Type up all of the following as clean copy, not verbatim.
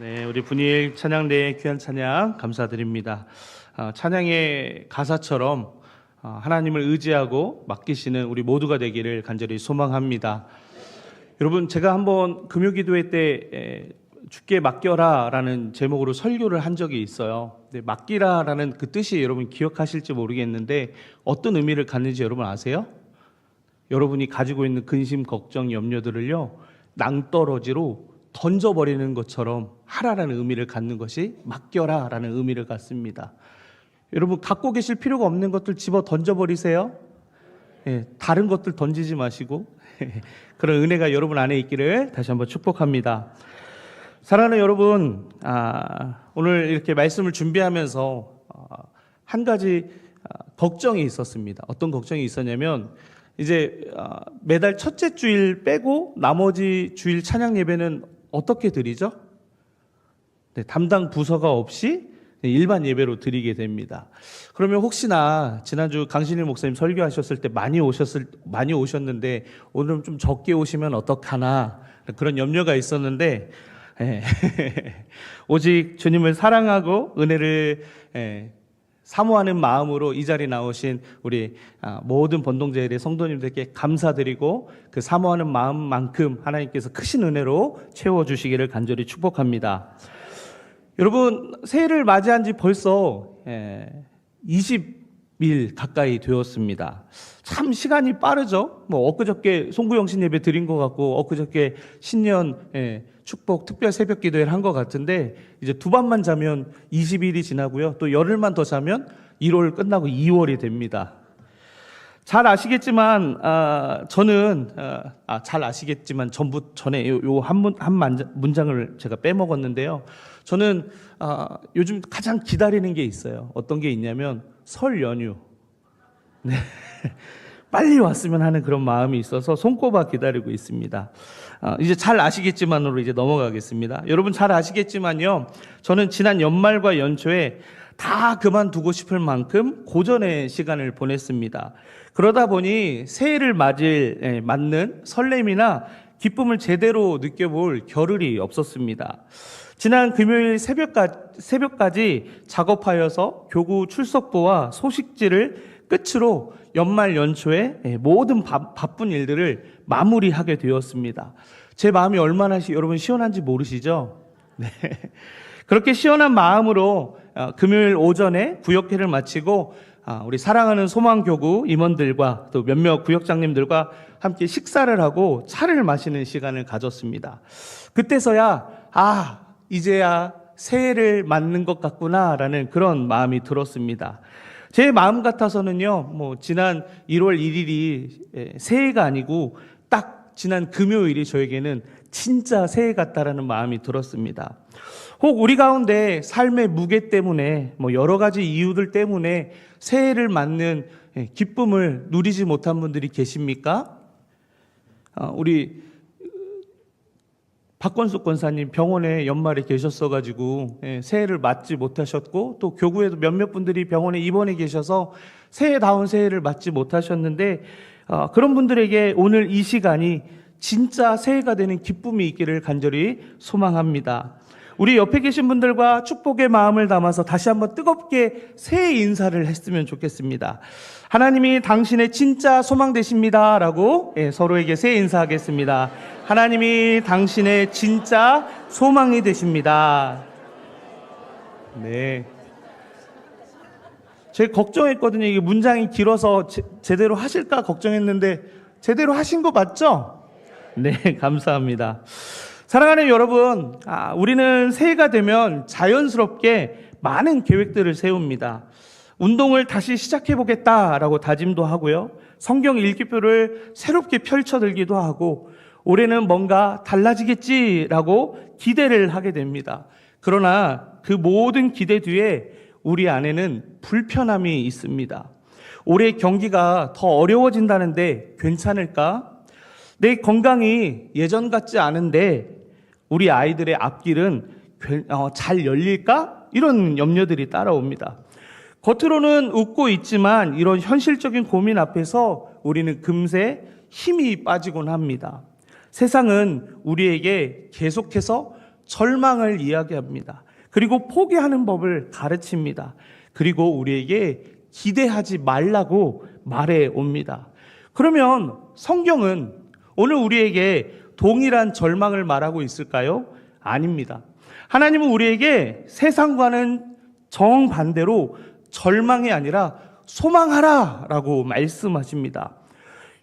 네, 우리 분일 찬양대의 귀한 찬양 감사드립니다. 찬양의 가사처럼 하나님을 의지하고 맡기시는 우리 모두가 되기를 간절히 소망합니다. 여러분, 제가 한번 금요기도회 때 주께 맡겨라 라는 제목으로 설교를 한 적이 있어요. 맡기라 라는 그 뜻이 여러분 기억하실지 모르겠는데 어떤 의미를 갖는지 여러분 아세요? 여러분이 가지고 있는 근심, 걱정, 염려들을요 낭떠러지로 던져버리는 것처럼 하라라는 의미를 갖는 것이 맡겨라 라는 의미를 갖습니다. 여러분, 갖고 계실 필요가 없는 것들 집어 던져버리세요. 다른 것들 던지지 마시고 그런 은혜가 여러분 안에 있기를 다시 한번 축복합니다. 사랑하는 여러분, 오늘 이렇게 말씀을 준비하면서 한 가지 걱정이 있었습니다. 어떤 걱정이 있었냐면, 이제 매달 첫째 주일 빼고 나머지 주일 찬양 예배는 어떻게 드리죠? 네, 담당 부서가 없이 일반 예배로 드리게 됩니다. 그러면 혹시나 지난주 강신일 목사님 설교하셨을 때 많이 오셨는데 오늘은 좀 적게 오시면 어떡하나 그런 염려가 있었는데 오직 주님을 사랑하고 은혜를 사모하는 마음으로 이 자리에 나오신 우리 모든 번동제일의 성도님들께 감사드리고 그 사모하는 마음만큼 하나님께서 크신 은혜로 채워주시기를 간절히 축복합니다. 여러분, 새해를 맞이한 지 벌써 20일 가까이 되었습니다. 참 시간이 빠르죠. 엊그저께 송구영신 예배 드린 것 같고 엊그저께 신년 축복 특별 새벽 기도회를 한 것 같은데 이제 두 밤만 자면 20일이 지나고요. 또 열흘만 더 자면 1월 끝나고 2월이 됩니다. 잘 아시겠지만 저는 잘 아시겠지만 전에 요 한 문장을 제가 빼먹었는데요. 저는 요즘 가장 기다리는 게 있어요. 어떤 게 있냐면 설 연휴. 네. 빨리 왔으면 하는 그런 마음이 있어서 손꼽아 기다리고 있습니다. 이제 잘 아시겠지만으로 이제 넘어가겠습니다. 여러분 잘 아시겠지만요, 저는 지난 연말과 연초에 다 그만두고 싶을 만큼 고전의 시간을 보냈습니다. 그러다 보니 새해를 맞는 설렘이나 기쁨을 제대로 느껴볼 겨를이 없었습니다. 지난 금요일 새벽까지 작업하여서 교구 출석부와 소식지를 끝으로 연말 연초에 모든 바쁜 일들을 마무리하게 되었습니다. 제 마음이 얼마나 여러분 시원한지 모르시죠? 네. 그렇게 시원한 마음으로 금요일 오전에 구역회를 마치고 우리 사랑하는 소망교구 임원들과 또 몇몇 구역장님들과 함께 식사를 하고 차를 마시는 시간을 가졌습니다. 그때서야 이제야 새해를 맞는 것 같구나라는 그런 마음이 들었습니다. 제 마음 같아서는요, 지난 1월 1일이 새해가 아니고 딱 지난 금요일이 저에게는 진짜 새해 같다라는 마음이 들었습니다. 혹 우리 가운데 삶의 무게 때문에 여러 가지 이유들 때문에 새해를 맞는 기쁨을 누리지 못한 분들이 계십니까? 우리 박건숙 권사님 병원에 연말에 계셨어가지고 새해를 맞지 못하셨고, 또 교구에도 몇몇 분들이 병원에 입원해 계셔서 새해다운 새해를 맞지 못하셨는데, 그런 분들에게 오늘 이 시간이 진짜 새해가 되는 기쁨이 있기를 간절히 소망합니다. 우리 옆에 계신 분들과 축복의 마음을 담아서 다시 한번 뜨겁게 새해 인사를 했으면 좋겠습니다. 하나님이 당신의 진짜 소망 되십니다 라고 서로에게 새해 인사하겠습니다. 하나님이 당신의 진짜 소망이 되십니다. 네. 제가 걱정했거든요. 이게 문장이 길어서 제대로 하실까 걱정했는데 제대로 하신 거 맞죠? 네, 감사합니다. 사랑하는 여러분, 우리는 새해가 되면 자연스럽게 많은 계획들을 세웁니다. 운동을 다시 시작해보겠다라고 다짐도 하고요. 성경 읽기표를 새롭게 펼쳐들기도 하고, 올해는 뭔가 달라지겠지라고 기대를 하게 됩니다. 그러나 그 모든 기대 뒤에 우리 안에는 불편함이 있습니다. 올해 경기가 더 어려워진다는데 괜찮을까? 내 건강이 예전 같지 않은데 우리 아이들의 앞길은 잘 열릴까? 이런 염려들이 따라옵니다. 겉으로는 웃고 있지만 이런 현실적인 고민 앞에서 우리는 금세 힘이 빠지곤 합니다. 세상은 우리에게 계속해서 절망을 이야기합니다. 그리고 포기하는 법을 가르칩니다. 그리고 우리에게 기대하지 말라고 말해 옵니다. 그러면 성경은 오늘 우리에게 동일한 절망을 말하고 있을까요? 아닙니다. 하나님은 우리에게 세상과는 정반대로 절망이 아니라 소망하라 라고 말씀하십니다.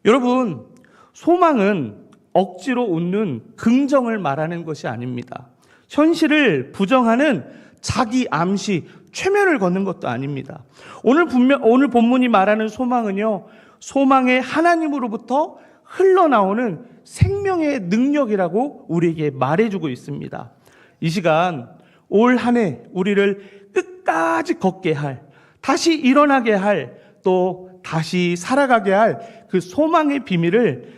여러분, 소망은 억지로 웃는 긍정을 말하는 것이 아닙니다. 현실을 부정하는 자기 암시, 최면을 걷는 것도 아닙니다. 오늘 본문이 말하는 소망은요, 소망의 하나님으로부터 흘러나오는 생명의 능력이라고 우리에게 말해주고 있습니다. 이 시간 올 한 해 우리를 끝까지 걷게 할, 다시 일어나게 할, 또 다시 살아가게 할 그 소망의 비밀을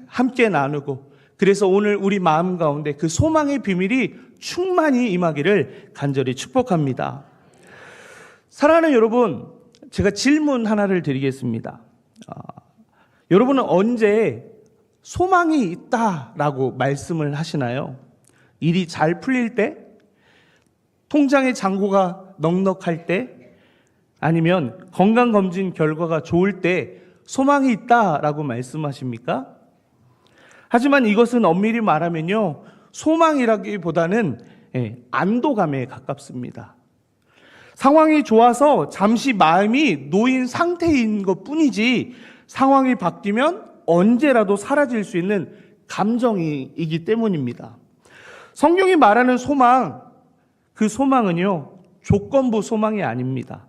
함께 나누고, 그래서 오늘 우리 마음 가운데 그 소망의 비밀이 충만히 임하기를 간절히 축복합니다. 사랑하는 여러분, 제가 질문 하나를 드리겠습니다. 여러분은 언제 소망이 있다라고 말씀을 하시나요? 일이 잘 풀릴 때? 통장의 잔고가 넉넉할 때? 아니면 건강검진 결과가 좋을 때 소망이 있다라고 말씀하십니까? 하지만 이것은 엄밀히 말하면요, 소망이라기보다는 안도감에 가깝습니다. 상황이 좋아서 잠시 마음이 놓인 상태인 것 뿐이지 상황이 바뀌면 언제라도 사라질 수 있는 감정이기 때문입니다. 성경이 말하는 소망, 그 소망은요, 조건부 소망이 아닙니다.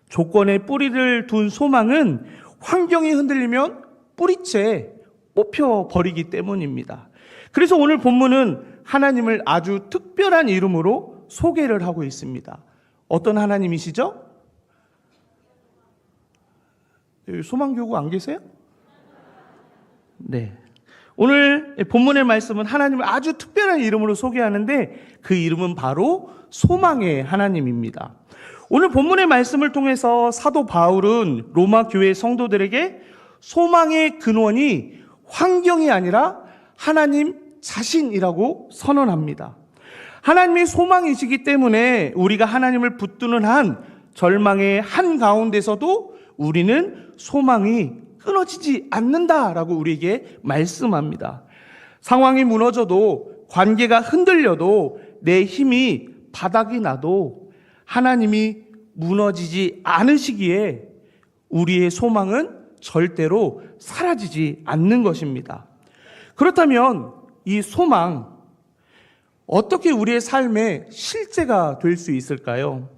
조건에 뿌리를 둔 소망은 환경이 흔들리면 뿌리채 뽑혀버리기 때문입니다. 그래서 오늘 본문은 하나님을 아주 특별한 이름으로 소개를 하고 있습니다. 어떤 하나님이시죠? 소망교구 안 계세요? 네. 오늘 본문의 말씀은 하나님을 아주 특별한 이름으로 소개하는데 그 이름은 바로 소망의 하나님입니다. 오늘 본문의 말씀을 통해서 사도 바울은 로마 교회 성도들에게 소망의 근원이 환경이 아니라 하나님 자신이라고 선언합니다. 하나님이 소망이시기 때문에 우리가 하나님을 붙드는 한 절망의 한가운데서도 우리는 소망이 끊어지지 않는다라고 우리에게 말씀합니다. 상황이 무너져도, 관계가 흔들려도, 내 힘이 바닥이 나도 하나님이 무너지지 않으시기에 우리의 소망은 절대로 사라지지 않는 것입니다. 그렇다면 이 소망, 어떻게 우리의 삶에 실제가 될 수 있을까요?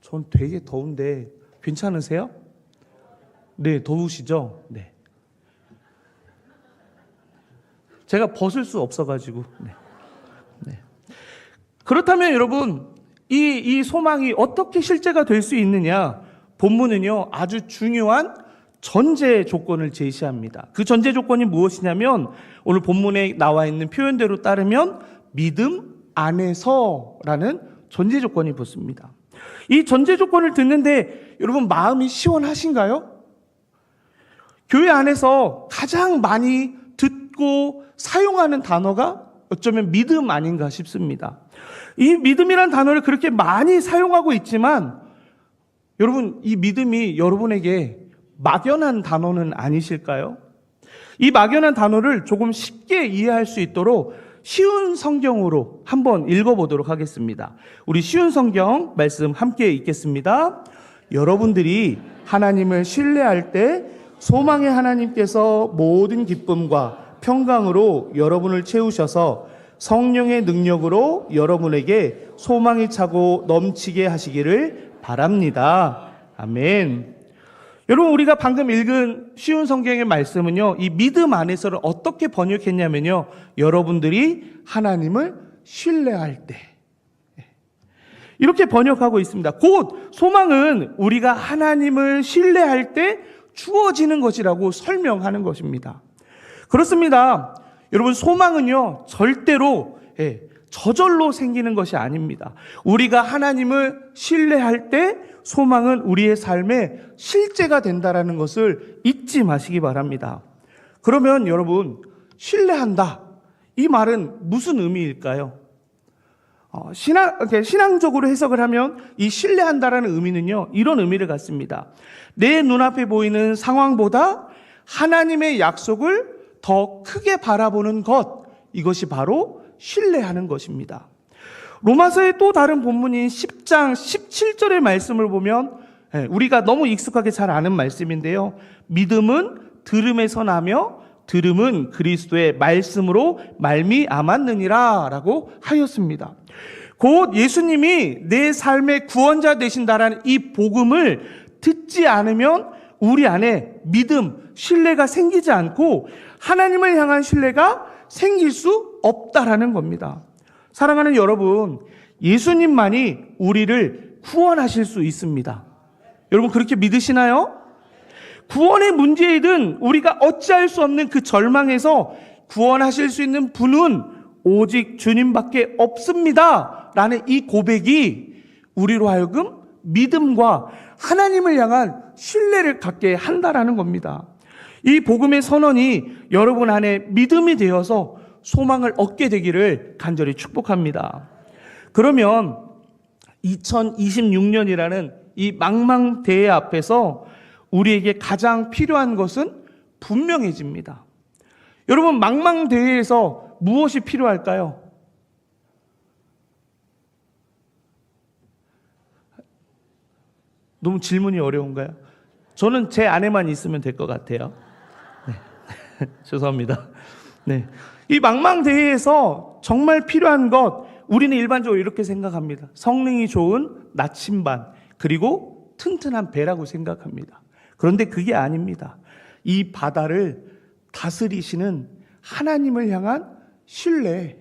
전 되게 더운데 괜찮으세요? 네, 더우시죠? 네. 제가 벗을 수 없어가지고. 네. 그렇다면 여러분, 이 소망이 어떻게 실제가 될 수 있느냐? 본문은요, 아주 중요한 전제 조건을 제시합니다. 그 전제 조건이 무엇이냐면, 오늘 본문에 나와 있는 표현대로 따르면 믿음 안에서라는 전제 조건이 붙습니다. 이 전제 조건을 듣는데 여러분 마음이 시원하신가요? 교회 안에서 가장 많이 듣고 사용하는 단어가 어쩌면 믿음 아닌가 싶습니다. 이 믿음이란 단어를 그렇게 많이 사용하고 있지만 여러분, 이 믿음이 여러분에게 막연한 단어는 아니실까요? 이 막연한 단어를 조금 쉽게 이해할 수 있도록 쉬운 성경으로 한번 읽어보도록 하겠습니다. 우리 쉬운 성경 말씀 함께 읽겠습니다. 여러분들이 하나님을 신뢰할 때 소망의 하나님께서 모든 기쁨과 평강으로 여러분을 채우셔서 성령의 능력으로 여러분에게 소망이 차고 넘치게 하시기를 바랍니다. 아멘. 여러분, 우리가 방금 읽은 쉬운 성경의 말씀은요, 이 믿음 안에서를 어떻게 번역했냐면요, 여러분들이 하나님을 신뢰할 때, 이렇게 번역하고 있습니다. 곧 소망은 우리가 하나님을 신뢰할 때 주어지는 것이라고 설명하는 것입니다. 그렇습니다. 여러분, 소망은요, 절대로 저절로 생기는 것이 아닙니다. 우리가 하나님을 신뢰할 때 소망은 우리의 삶에 실제가 된다는 것을 잊지 마시기 바랍니다. 그러면 여러분, 신뢰한다, 이 말은 무슨 의미일까요? 신앙적으로 해석을 하면 이 신뢰한다라는 의미는요, 이런 의미를 갖습니다. 내 눈앞에 보이는 상황보다 하나님의 약속을 더 크게 바라보는 것, 이것이 바로 신뢰하는 것입니다. 로마서의 또 다른 본문인 10장 17절의 말씀을 보면 우리가 너무 익숙하게 잘 아는 말씀인데요. 믿음은 들음에서 나며 들음은 그리스도의 말씀으로 말미암았느니라 라고 하였습니다. 곧 예수님이 내 삶의 구원자 되신다라는 이 복음을 듣지 않으면 우리 안에 믿음, 신뢰가 생기지 않고 하나님을 향한 신뢰가 생길 수 없다라는 겁니다. 사랑하는 여러분, 예수님만이 우리를 구원하실 수 있습니다. 여러분 그렇게 믿으시나요? 구원의 문제이든 우리가 어찌할 수 없는 그 절망에서 구원하실 수 있는 분은 오직 주님밖에 없습니다 라는 이 고백이 우리로 하여금 믿음과 하나님을 향한 신뢰를 갖게 한다라는 겁니다. 이 복음의 선언이 여러분 안에 믿음이 되어서 소망을 얻게 되기를 간절히 축복합니다. 그러면 2026년이라는 이 망망대해 앞에서 우리에게 가장 필요한 것은 분명해집니다. 여러분, 망망대해에서 무엇이 필요할까요? 너무 질문이 어려운가요? 저는 제 안에만 있으면 될 것 같아요. 네. 죄송합니다. 네. 이 망망대해에서 정말 필요한 것, 우리는 일반적으로 이렇게 생각합니다. 성능이 좋은 나침반, 그리고 튼튼한 배라고 생각합니다. 그런데 그게 아닙니다. 이 바다를 다스리시는 하나님을 향한 신뢰,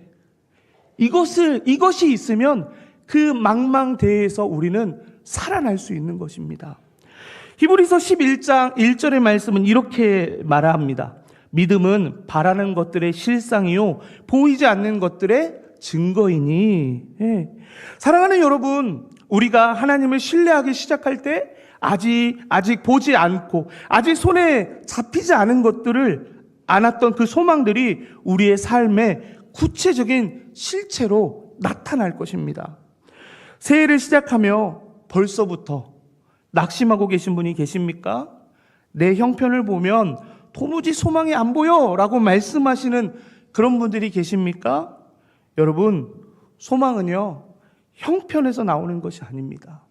이것이 있으면 그 망망대해에서 우리는 살아날 수 있는 것입니다. 히브리서 11장 1절의 말씀은 이렇게 말합니다. 믿음은 바라는 것들의 실상이요 보이지 않는 것들의 증거이니. 사랑하는 여러분, 우리가 하나님을 신뢰하기 시작할 때 아직 보지 않고 아직 손에 잡히지 않은 것들을 않았던 그 소망들이 우리의 삶의 구체적인 실체로 나타날 것입니다. 새해를 시작하며 벌써부터 낙심하고 계신 분이 계십니까? 내 형편을 보면 도무지 소망이 안 보여 라고 말씀하시는 그런 분들이 계십니까? 여러분, 소망은요, 형편에서 나오는 것이 아닙니다.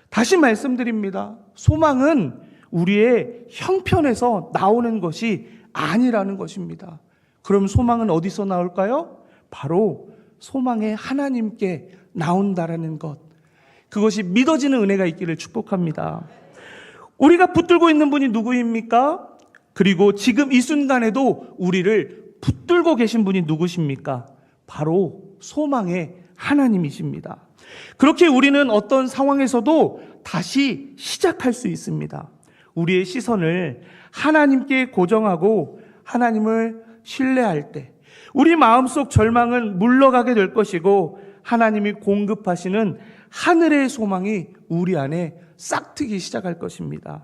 다시 말씀드립니다. 소망은 우리의 형편에서 나오는 것이 아니라는 것입니다. 그럼 소망은 어디서 나올까요? 바로 소망의 하나님께 나온다라는 것. 그것이 믿어지는 은혜가 있기를 축복합니다. 우리가 붙들고 있는 분이 누구입니까? 그리고 지금 이 순간에도 우리를 붙들고 계신 분이 누구십니까? 바로 소망의 하나님이십니다. 그렇게 우리는 어떤 상황에서도 다시 시작할 수 있습니다. 우리의 시선을 하나님께 고정하고 하나님을 신뢰할 때 우리 마음속 절망은 물러가게 될 것이고 하나님이 공급하시는 하늘의 소망이 우리 안에 싹트기 시작할 것입니다.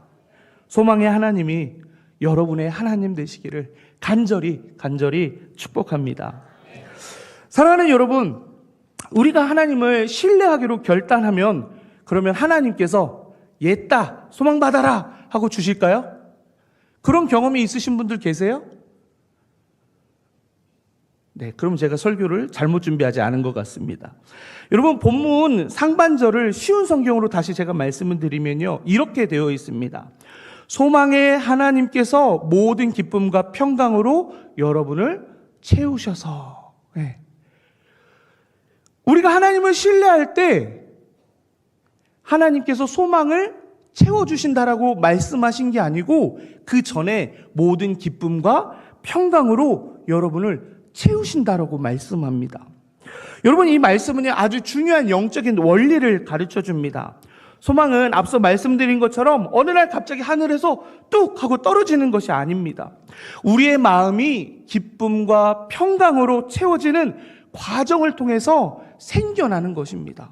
소망의 하나님이 여러분의 하나님 되시기를 간절히 축복합니다. 사랑하는 여러분, 우리가 하나님을 신뢰하기로 결단하면 그러면 하나님께서 옛다 소망받아라 하고 주실까요? 그런 경험이 있으신 분들 계세요? 네, 그럼 제가 설교를 잘못 준비하지 않은 것 같습니다. 여러분, 본문 상반절을 쉬운 성경으로 다시 제가 말씀을 드리면요, 이렇게 되어 있습니다. 소망의 하나님께서 모든 기쁨과 평강으로 여러분을 채우셔서. 네. 우리가 하나님을 신뢰할 때 하나님께서 소망을 채워주신다라고 말씀하신 게 아니고 그 전에 모든 기쁨과 평강으로 여러분을 채우신다라고 말씀합니다. 여러분, 이 말씀은 아주 중요한 영적인 원리를 가르쳐 줍니다. 소망은 앞서 말씀드린 것처럼 어느 날 갑자기 하늘에서 뚝 하고 떨어지는 것이 아닙니다. 우리의 마음이 기쁨과 평강으로 채워지는 과정을 통해서 생겨나는 것입니다.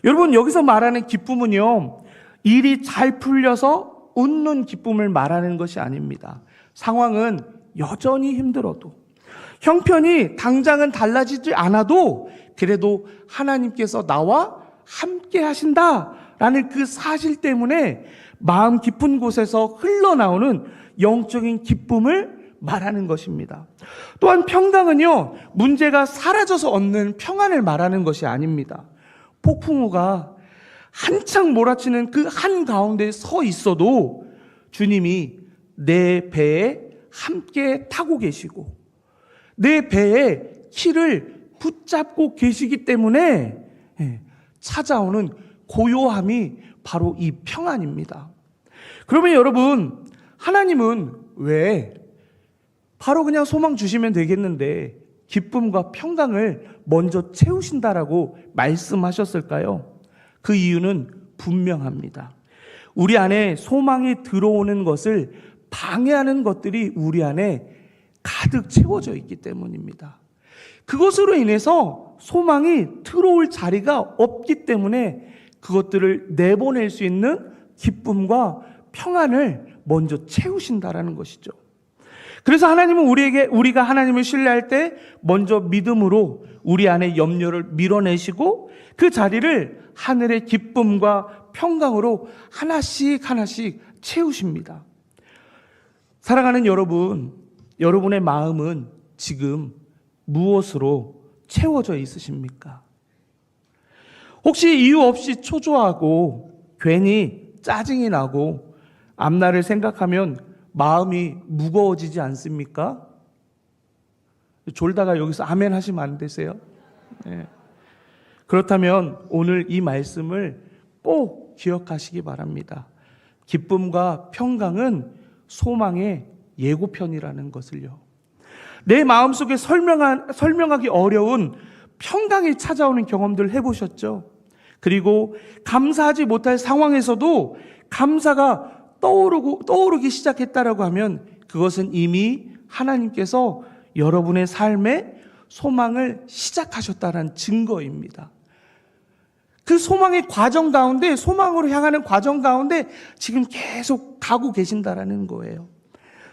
여러분, 여기서 말하는 기쁨은요, 일이 잘 풀려서 웃는 기쁨을 말하는 것이 아닙니다. 상황은 여전히 힘들어도, 형편이 당장은 달라지지 않아도 그래도 하나님께서 나와 함께 하신다라는 그 사실 때문에 마음 깊은 곳에서 흘러나오는 영적인 기쁨을 말하는 것입니다. 또한 평강은요, 문제가 사라져서 얻는 평안을 말하는 것이 아닙니다. 폭풍우가 한창 몰아치는 그 한가운데 서 있어도 주님이 내 배에 함께 타고 계시고 내 배에 키를 붙잡고 계시기 때문에 찾아오는 고요함이 바로 이 평안입니다. 그러면 여러분, 하나님은 왜 바로 그냥 소망 주시면 되겠는데 기쁨과 평강을 먼저 채우신다라고 말씀하셨을까요? 그 이유는 분명합니다. 우리 안에 소망이 들어오는 것을 방해하는 것들이 우리 안에 가득 채워져 있기 때문입니다. 그것으로 인해서 소망이 들어올 자리가 없기 때문에 그것들을 내보낼 수 있는 기쁨과 평안을 먼저 채우신다라는 것이죠. 그래서 하나님은 우리가 하나님을 신뢰할 때 먼저 믿음으로 우리 안에 염려를 밀어내시고 그 자리를 하늘의 기쁨과 평강으로 하나씩 하나씩 채우십니다. 사랑하는 여러분, 여러분의 마음은 지금 무엇으로 채워져 있으십니까? 혹시 이유 없이 초조하고 괜히 짜증이 나고 앞날을 생각하면 마음이 무거워지지 않습니까? 졸다가 여기서 아멘 하시면 안 되세요? 네. 그렇다면 오늘 이 말씀을 꼭 기억하시기 바랍니다. 기쁨과 평강은 소망의 예고편이라는 것을요. 내 마음속에 설명하기 어려운 평강이 찾아오는 경험들 해보셨죠? 그리고 감사하지 못할 상황에서도 감사가 떠오르기 시작했다라고 하면 그것은 이미 하나님께서 여러분의 삶에 소망을 시작하셨다는 증거입니다. 그 소망의 과정 가운데, 소망으로 향하는 과정 가운데 지금 계속 가고 계신다라는 거예요.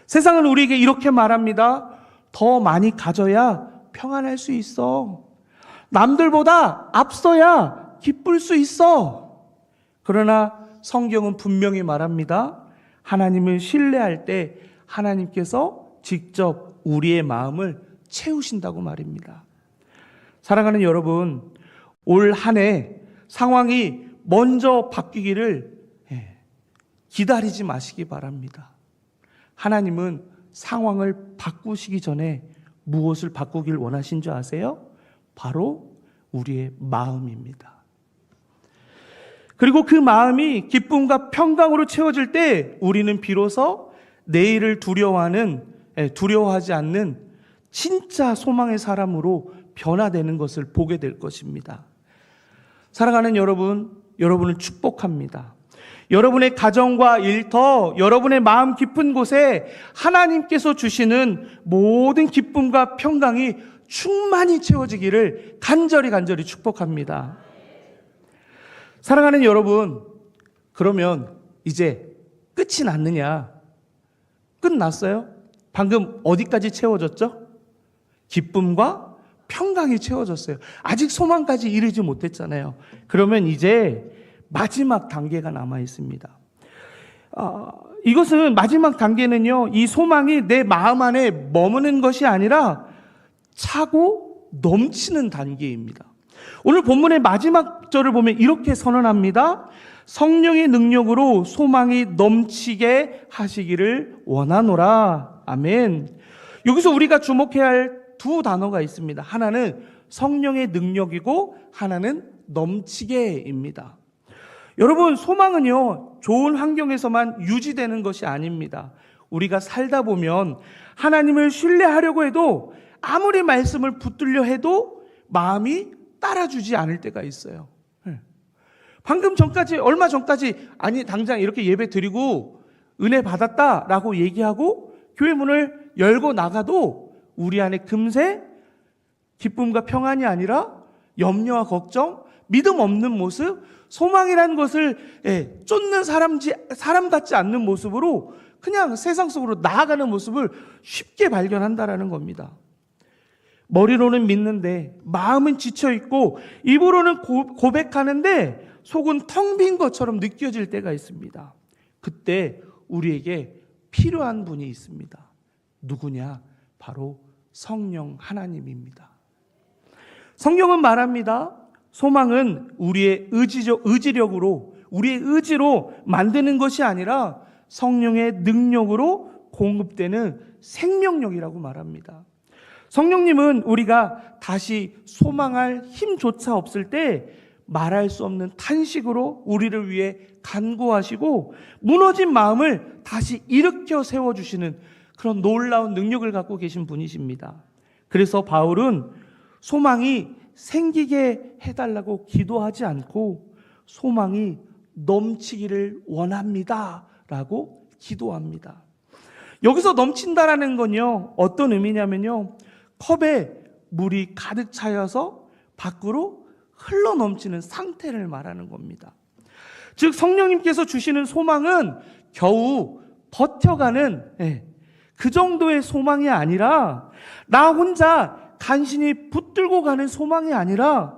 세상은 우리에게 이렇게 말합니다. 더 많이 가져야 평안할 수 있어. 남들보다 앞서야 기쁠 수 있어. 그러나 성경은 분명히 말합니다. 하나님을 신뢰할 때 하나님께서 직접 우리의 마음을 채우신다고 말입니다. 사랑하는 여러분, 올 한 해 상황이 먼저 바뀌기를 기다리지 마시기 바랍니다. 하나님은 상황을 바꾸시기 전에 무엇을 바꾸길 원하신 줄 아세요? 바로 우리의 마음입니다. 그리고 그 마음이 기쁨과 평강으로 채워질 때 우리는 비로소 내일을 두려워하지 않는 진짜 소망의 사람으로 변화되는 것을 보게 될 것입니다. 사랑하는 여러분, 여러분을 축복합니다. 여러분의 가정과 일터, 여러분의 마음 깊은 곳에 하나님께서 주시는 모든 기쁨과 평강이 충만히 채워지기를 간절히 축복합니다. 사랑하는 여러분, 그러면 이제 끝이 났느냐? 끝났어요? 방금 어디까지 채워졌죠? 기쁨과 평강이 채워졌어요. 아직 소망까지 이르지 못했잖아요. 그러면 이제 마지막 단계가 남아 있습니다. 이것은 마지막 단계는요, 이 소망이 내 마음 안에 머무는 것이 아니라 차고 넘치는 단계입니다. 오늘 본문의 마지막 절을 보면 이렇게 선언합니다. 성령의 능력으로 소망이 넘치게 하시기를 원하노라. 아멘. 여기서 우리가 주목해야 할 두 단어가 있습니다. 하나는 성령의 능력이고 하나는 넘치게입니다. 여러분, 소망은요, 좋은 환경에서만 유지되는 것이 아닙니다. 우리가 살다 보면 하나님을 신뢰하려고 해도 아무리 말씀을 붙들려 해도 마음이 따라주지 않을 때가 있어요. 얼마 전까지 아니 당장 이렇게 예배 드리고 은혜 받았다라고 얘기하고 교회 문을 열고 나가도 우리 안에 금세 기쁨과 평안이 아니라 염려와 걱정, 믿음 없는 모습, 소망이라는 것을 쫓는 사람 같지 않는 모습으로 그냥 세상 속으로 나아가는 모습을 쉽게 발견한다라는 겁니다. 머리로는 믿는데 마음은 지쳐 있고 입으로는 고백하는데 속은 텅 빈 것처럼 느껴질 때가 있습니다. 그때 우리에게 필요한 분이 있습니다. 누구냐? 바로 성령 하나님입니다. 성경은 말합니다. 소망은 우리의 의지력으로, 우리의 의지로 만드는 것이 아니라 성령의 능력으로 공급되는 생명력이라고 말합니다. 성령님은 우리가 다시 소망할 힘조차 없을 때 말할 수 없는 탄식으로 우리를 위해 간구하시고 무너진 마음을 다시 일으켜 세워주시는 그런 놀라운 능력을 갖고 계신 분이십니다. 그래서 바울은 소망이 생기게 해달라고 기도하지 않고 소망이 넘치기를 원합니다 라고 기도합니다. 여기서 넘친다라는 건요, 어떤 의미냐면요, 컵에 물이 가득 차여서 밖으로 흘러 넘치는 상태를 말하는 겁니다. 즉 성령님께서 주시는 소망은 겨우 버텨가는 그 정도의 소망이 아니라, 나 혼자 간신히 붙들고 가는 소망이 아니라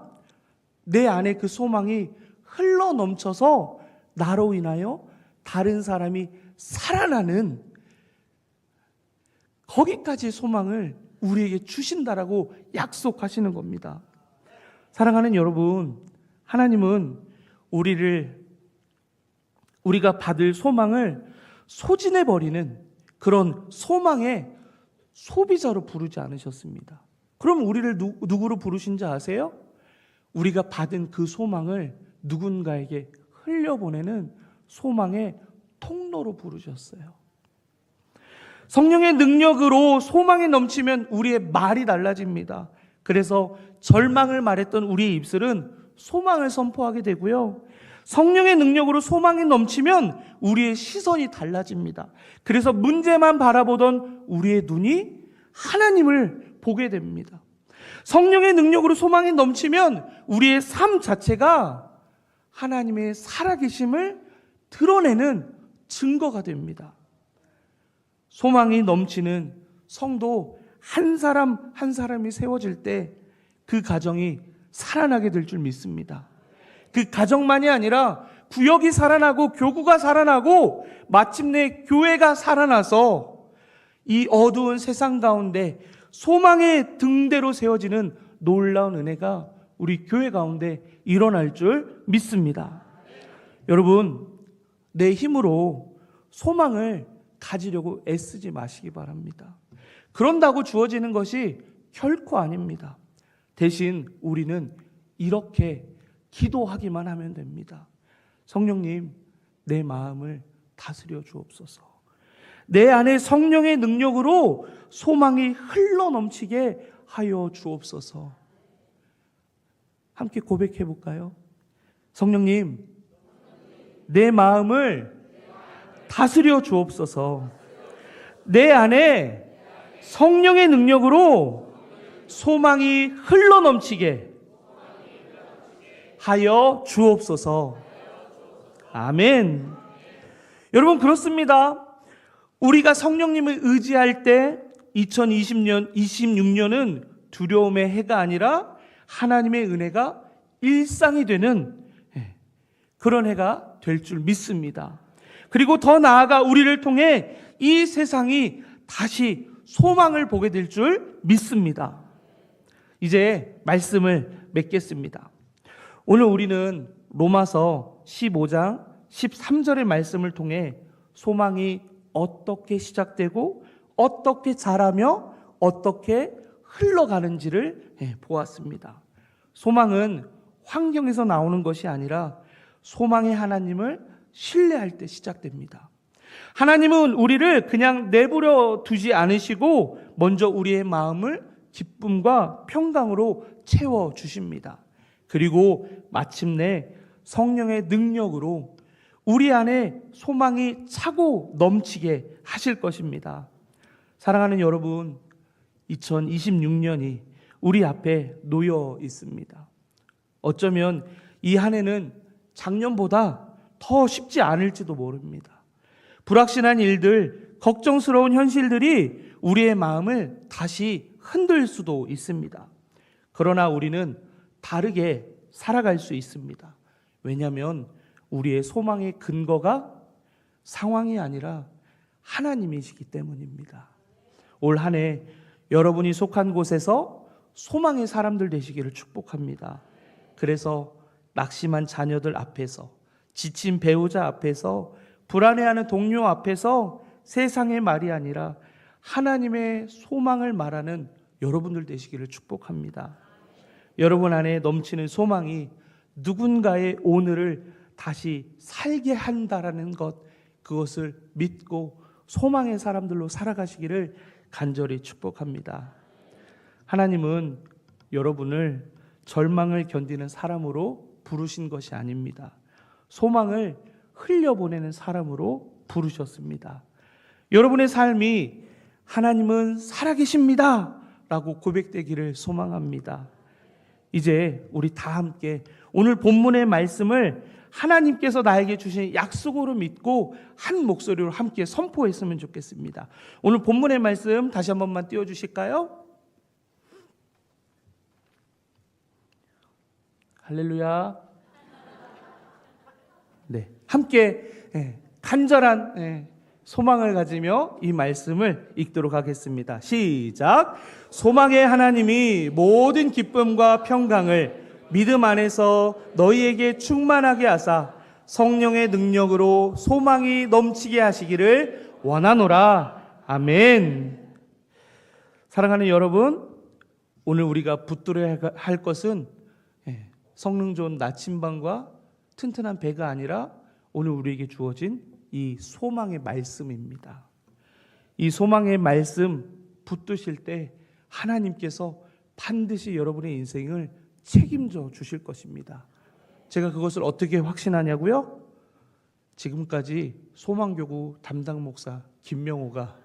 내 안에 그 소망이 흘러 넘쳐서 나로 인하여 다른 사람이 살아나는, 거기까지의 소망을 우리에게 주신다라고 약속하시는 겁니다. 사랑하는 여러분, 하나님은 우리가 받을 소망을 소진해버리는 그런 소망의 소비자로 부르지 않으셨습니다. 그럼 우리를 누구로 부르신지 아세요? 우리가 받은 그 소망을 누군가에게 흘려보내는 소망의 통로로 부르셨어요. 성령의 능력으로 소망이 넘치면 우리의 말이 달라집니다. 그래서 절망을 말했던 우리의 입술은 소망을 선포하게 되고요. 성령의 능력으로 소망이 넘치면 우리의 시선이 달라집니다. 그래서 문제만 바라보던 우리의 눈이 하나님을 보게 됩니다. 성령의 능력으로 소망이 넘치면 우리의 삶 자체가 하나님의 살아계심을 드러내는 증거가 됩니다. 소망이 넘치는 성도 한 사람 한 사람이 세워질 때 그 가정이 살아나게 될 줄 믿습니다. 그 가정만이 아니라 구역이 살아나고 교구가 살아나고 마침내 교회가 살아나서 이 어두운 세상 가운데 소망의 등대로 세워지는 놀라운 은혜가 우리 교회 가운데 일어날 줄 믿습니다. 여러분, 내 힘으로 소망을 가지려고 애쓰지 마시기 바랍니다. 그런다고 주어지는 것이 결코 아닙니다. 대신 우리는 이렇게 기도하기만 하면 됩니다. 성령님, 내 마음을 다스려 주옵소서. 내 안에 성령의 능력으로 소망이 흘러넘치게 하여 주옵소서. 함께 고백해 볼까요? 성령님, 내 마음을 다스려 주옵소서. 내 안에 성령의 능력으로 소망이 흘러넘치게 하여 주옵소서. 아멘. 여러분, 그렇습니다. 우리가 성령님을 의지할 때 2026년은 두려움의 해가 아니라 하나님의 은혜가 일상이 되는 그런 해가 될 줄 믿습니다. 그리고 더 나아가 우리를 통해 이 세상이 다시 소망을 보게 될 줄 믿습니다. 이제 말씀을 맺겠습니다. 오늘 우리는 로마서 15장 13절의 말씀을 통해 소망이 어떻게 시작되고 어떻게 자라며 어떻게 흘러가는지를 보았습니다. 소망은 환경에서 나오는 것이 아니라 소망의 하나님을 신뢰할 때 시작됩니다. 하나님은 우리를 그냥 내버려 두지 않으시고 먼저 우리의 마음을 기쁨과 평강으로 채워주십니다. 그리고 마침내 성령의 능력으로 우리 안에 소망이 차고 넘치게 하실 것입니다. 사랑하는 여러분, 2026년이 우리 앞에 놓여 있습니다. 어쩌면 이 한 해는 작년보다 더 쉽지 않을지도 모릅니다. 불확실한 일들, 걱정스러운 현실들이 우리의 마음을 다시 흔들 수도 있습니다. 그러나 우리는 다르게 살아갈 수 있습니다. 왜냐하면 우리의 소망의 근거가 상황이 아니라 하나님이시기 때문입니다. 올 한 해 여러분이 속한 곳에서 소망의 사람들 되시기를 축복합니다. 그래서 낙심한 자녀들 앞에서, 지친 배우자 앞에서, 불안해하는 동료 앞에서 세상의 말이 아니라 하나님의 소망을 말하는 여러분들 되시기를 축복합니다. 여러분 안에 넘치는 소망이 누군가의 오늘을 다시 살게 한다라는 것, 그것을 믿고 소망의 사람들로 살아가시기를 간절히 축복합니다. 하나님은 여러분을 절망을 견디는 사람으로 부르신 것이 아닙니다. 소망을 흘려보내는 사람으로 부르셨습니다. 여러분의 삶이 하나님은 살아계십니다 라고 고백되기를 소망합니다. 이제 우리 다 함께 오늘 본문의 말씀을 하나님께서 나에게 주신 약속으로 믿고 한 목소리로 함께 선포했으면 좋겠습니다. 오늘 본문의 말씀 다시 한 번만 띄워주실까요? 할렐루야. 네, 함께 간절한 소망을 가지며 이 말씀을 읽도록 하겠습니다. 시작. 소망의 하나님이 모든 기쁨과 평강을 믿음 안에서 너희에게 충만하게 하사 성령의 능력으로 소망이 넘치게 하시기를 원하노라. 아멘. 사랑하는 여러분, 오늘 우리가 붙들어야 할 것은 성능 좋은 나침반과 튼튼한 배가 아니라 오늘 우리에게 주어진 이 소망의 말씀입니다. 이 소망의 말씀 붙드실 때 하나님께서 반드시 여러분의 인생을 책임져 주실 것입니다. 제가 그것을 어떻게 확신하냐고요? 지금까지 소망교구 담당 목사 김명호가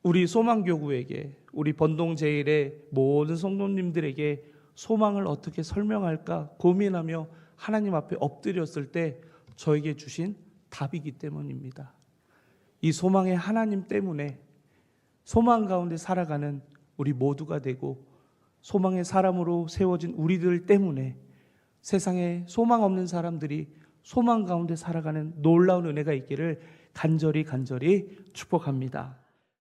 우리 소망교구에게, 우리 번동제일의 모든 성도님들에게 소망을 어떻게 설명할까 고민하며 하나님 앞에 엎드렸을 때 저에게 주신 답이기 때문입니다. 이 소망의 하나님 때문에 소망 가운데 살아가는 우리 모두가 되고, 소망의 사람으로 세워진 우리들 때문에 세상에 소망 없는 사람들이 소망 가운데 살아가는 놀라운 은혜가 있기를 간절히 축복합니다.